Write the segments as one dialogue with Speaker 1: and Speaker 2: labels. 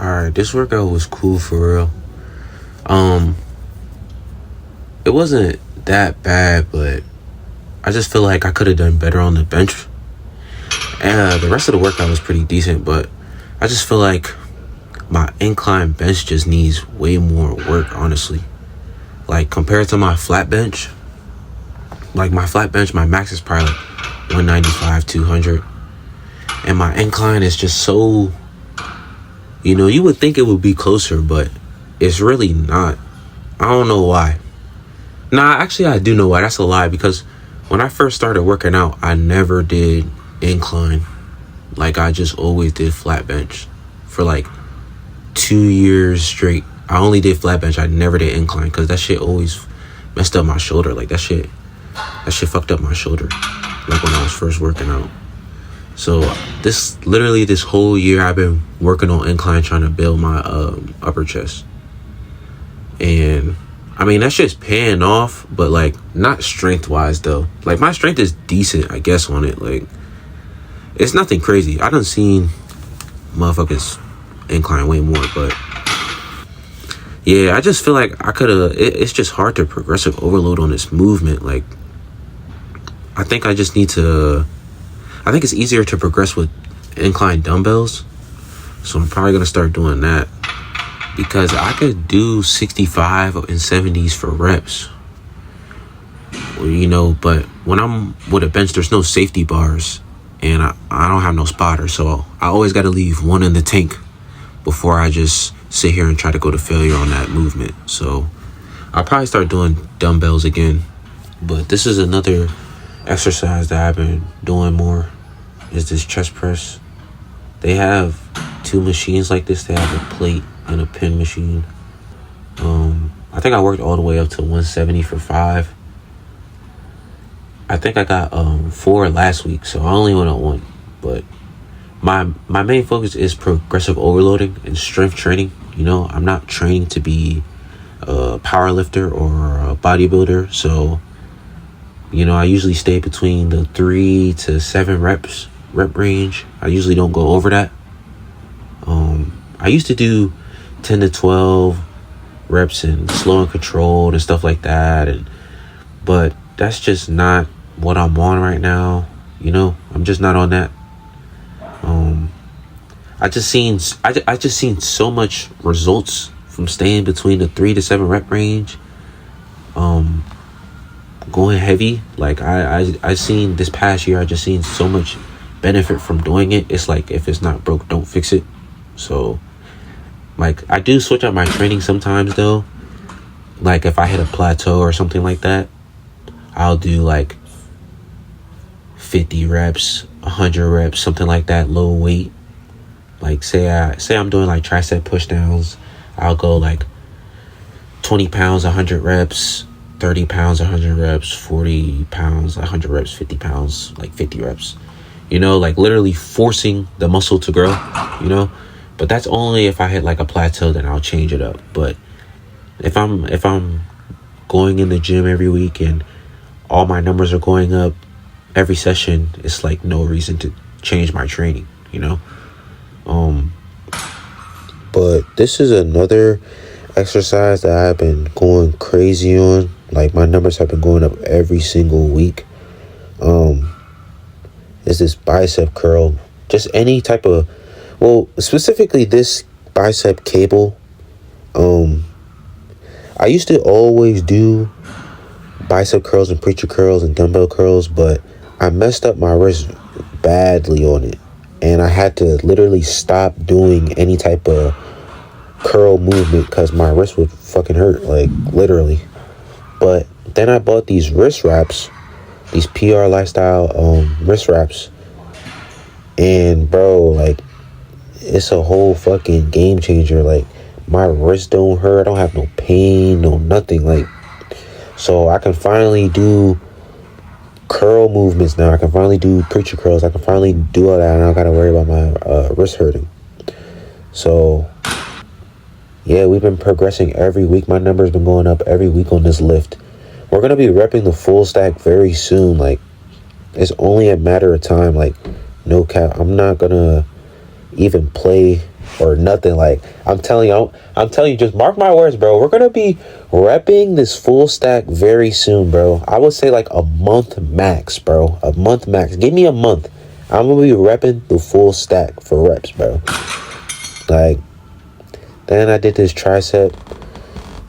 Speaker 1: Alright, this workout was cool for real. Um, it wasn't that bad, but I just feel like I could have done better on the bench. And the rest of the workout was pretty decent, but I just feel like my incline bench just needs way more work, honestly. Like compared to my flat bench, my max is probably like 195, 200. And my incline is just so, you would think it would be closer, but it's really not. I don't know why. Nah, actually, I do know why. That's a lie, because when I first started working out, I never did incline. Like, I just always did flat bench for like 2 years straight. I only did flat bench. I never did incline because that shit always messed up my shoulder. Like, that shit fucked up my shoulder, like when I was first working out. So this whole year I've been working on incline, trying to build my upper chest. And I mean, that shit's paying off, but like not strength wise though. Like my strength is decent, I guess, on it. Like it's nothing crazy. I done seen motherfuckers incline way more, but yeah, I just feel like I could have. It's just hard to progressive overload on this movement. Like I think it's easier to progress with incline dumbbells. So I'm probably going to start doing that, because I could do 65 and 70s for reps. But when I'm with a bench, there's no safety bars and I don't have no spotter. So I always got to leave one in the tank before I just sit here and try to go to failure on that movement. So I'll probably start doing dumbbells again. But this is another exercise that I've been doing more, is this chest press. They have two machines like this. They have a plate and a pin machine. I think I worked all the way up to 170 for 5. I think I got 4 last week, so I only went on 1. But my main focus is progressive overloading and strength training. I'm not training to be a power lifter or a bodybuilder, so I usually stay between the 3 to 7 rep range. I usually don't go over that. I used to do 10 to 12 reps and slow and controlled and stuff like that, but that's just not what I'm on right now. I'm just not on that. I just seen so much results from staying between the 3 to 7 rep range. Going heavy, like I seen this past year, I just seen so much benefit from doing it. It's like, if it's not broke, don't fix it. So like I do switch up my training sometimes though. Like if I hit a plateau or something like that, I'll do like 50 reps, 100 reps, something like that, low weight. Like say I'm doing like tricep push downs, I'll go like 20 pounds, 100 reps, 30 pounds, 100 reps, 40 pounds, 100 reps, 50 pounds, like 50 reps. Like literally forcing the muscle to grow, But that's only if I hit like a plateau, then I'll change it up. But if I'm going in the gym every week and all my numbers are going up every session, it's like no reason to change my training, But this is another exercise that I've been going crazy on. Like my numbers have been going up every single week. Is this bicep curl. Just any type of, specifically this bicep cable. I used to always do bicep curls and preacher curls and dumbbell curls, but I messed up my wrist badly on it, and I had to literally stop doing any type of curl movement because my wrist would fucking hurt, like literally. But then I bought these wrist wraps, these PR Lifestyle wrist wraps, and bro, like it's a whole fucking game changer. Like my wrist don't hurt, I don't have no pain, no nothing. Like, so I can finally do curl movements now. I can finally do preacher curls. I can finally do all that, and I don't gotta worry about my wrist hurting. So yeah, we've been progressing every week. My number's been going up every week on this lift. We're going to be repping the full stack very soon. Like, it's only a matter of time. Like, no cap. I'm not going to even play or nothing. Like, I'm telling you, just mark my words, bro. We're gonna be repping this full stack very soon, bro. I would say like a month max, bro. A month max. Give me a month. I'm gonna be repping the full stack for reps, bro. Like, then I did this tricep.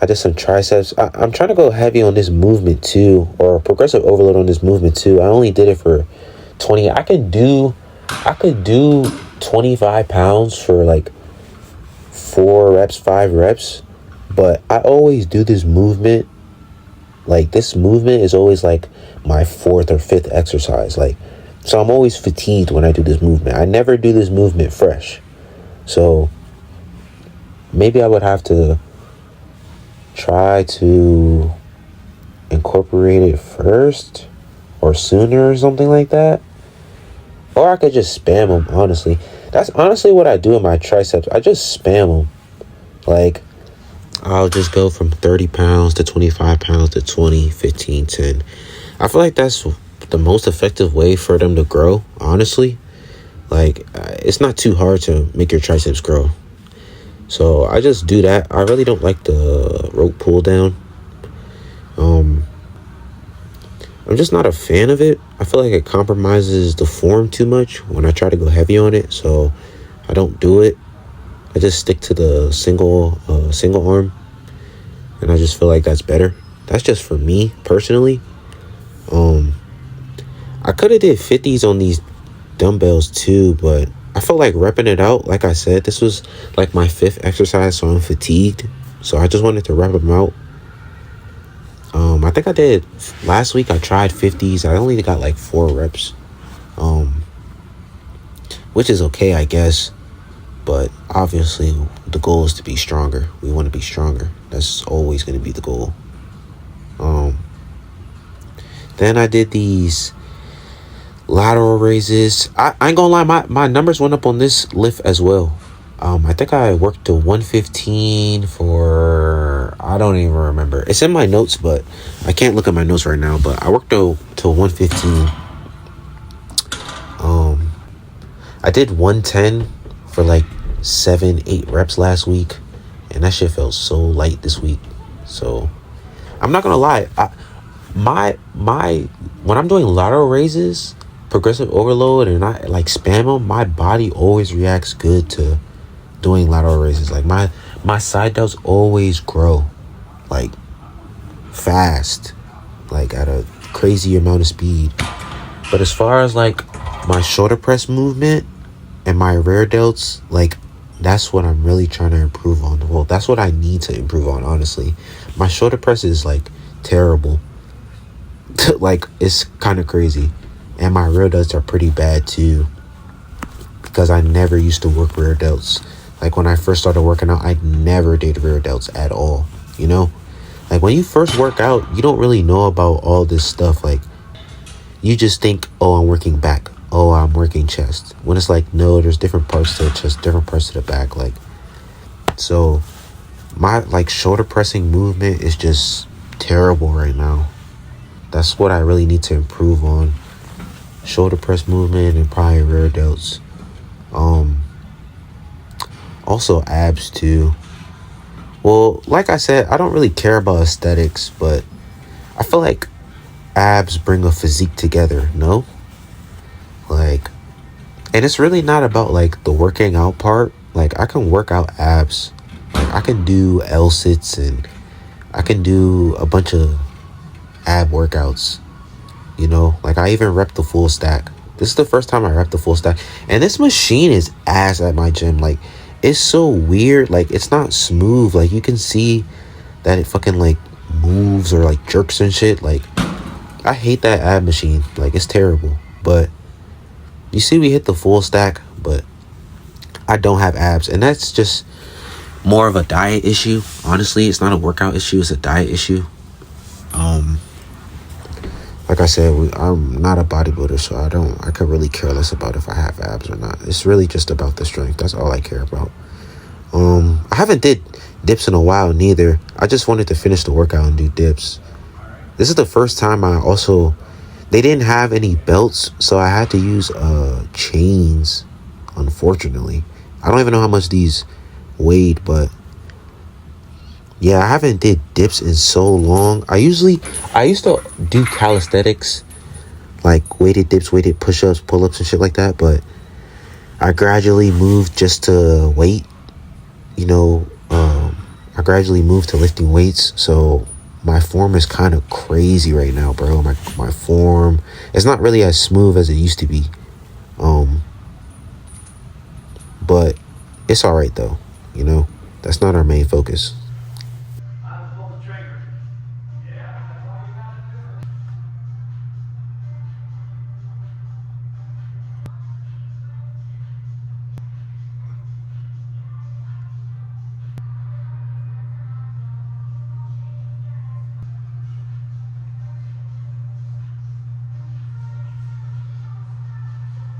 Speaker 1: I did some triceps. I'm trying to go heavy on this movement too, or progressive overload on this movement too. I only did it for 20. I could do 25 pounds for like 4 reps, 5 reps. But I always do this movement. Like, this movement is always like my 4th or 5th exercise. Like, so I'm always fatigued when I do this movement. I never do this movement fresh. So maybe I would have to try to incorporate it first or sooner or something like that. Or I could just spam them, honestly. That's honestly what I do in my triceps. I just spam them. Like, I'll just go from 30 pounds to 25 pounds to 20, 15, 10. I feel like that's the most effective way for them to grow, honestly. Like, it's not too hard to make your triceps grow. So I just do that. I really don't like the rope pull down. I'm just not a fan of it. I feel like it compromises the form too much when I try to go heavy on it. So I don't do it. I just stick to the single arm, and I just feel like that's better. That's just for me personally. I could have did 50s on these dumbbells too, but I felt like repping it out. Like I said, this was like my 5th exercise, so I'm fatigued. So I just wanted to rep them out. I think I did last week. I tried 50s. I only got like 4 reps, which is okay, I guess. But obviously, the goal is to be stronger. We want to be stronger. That's always going to be the goal. Then I did these lateral raises. I ain't gonna lie, my numbers went up on this lift as well. I think I worked to 115 for, I don't even remember. It's in my notes, but I can't look at my notes right now. But I worked to 115. I did 110 for like 7-8 reps last week, and that shit felt so light this week. So I'm not gonna lie, my when I'm doing lateral raises, progressive overload, and I like spam them, my body always reacts good to doing lateral raises. Like, my side delts always grow like fast, like at a crazy amount of speed. But as far as like my shoulder press movement and my rear delts, like, that's what I'm really trying to improve on. Well, that's what I need to improve on, honestly. My shoulder press is like terrible. Like, it's kind of crazy. And my rear delts are pretty bad too, because I never used to work rear delts. Like, when I first started working out, I never did rear delts at all, you know? Like, when you first work out, you don't really know about all this stuff. Like, you just think, oh, I'm working back. Oh, I'm working chest. When it's like, no, there's different parts to the chest, different parts to the back. Like, so my like shoulder pressing movement is just terrible right now. That's what I really need to improve on. Shoulder press movement and probably rear delts. Also abs too. Well, like I said, I don't really care about aesthetics, but I feel like abs bring a physique together, no? Like, and it's really not about like the working out part. Like, I can work out abs. Like, I can do L-sits and I can do a bunch of ab workouts, you know? Like, I even rep the full stack. This is the first time I rep the full stack, and this machine is ass at my gym. Like, it's so weird. Like, it's not smooth. Like, you can see that it fucking like moves or like jerks and shit. Like, I hate that ab machine. Like, it's terrible. But you see, we hit the full stack, but I don't have abs, and that's just more of a diet issue. Honestly, it's not a workout issue, it's a diet issue. Like I said, I'm not a bodybuilder, so I could really care less about if I have abs or not. It's really just about the strength. That's all I care about. I haven't did dips in a while neither. I just wanted to finish the workout and do dips. This is the first time they didn't have any belts, so I had to use chains, unfortunately. I don't even know how much these weighed, but yeah, I haven't did dips in so long. I used to do calisthenics, like weighted dips, weighted push-ups, pull-ups, and shit like that, but I gradually moved just to weight, I gradually moved to lifting weights, so my form is kind of crazy right now, bro. My form, it's not really as smooth as it used to be, but it's all right though. That's not our main focus.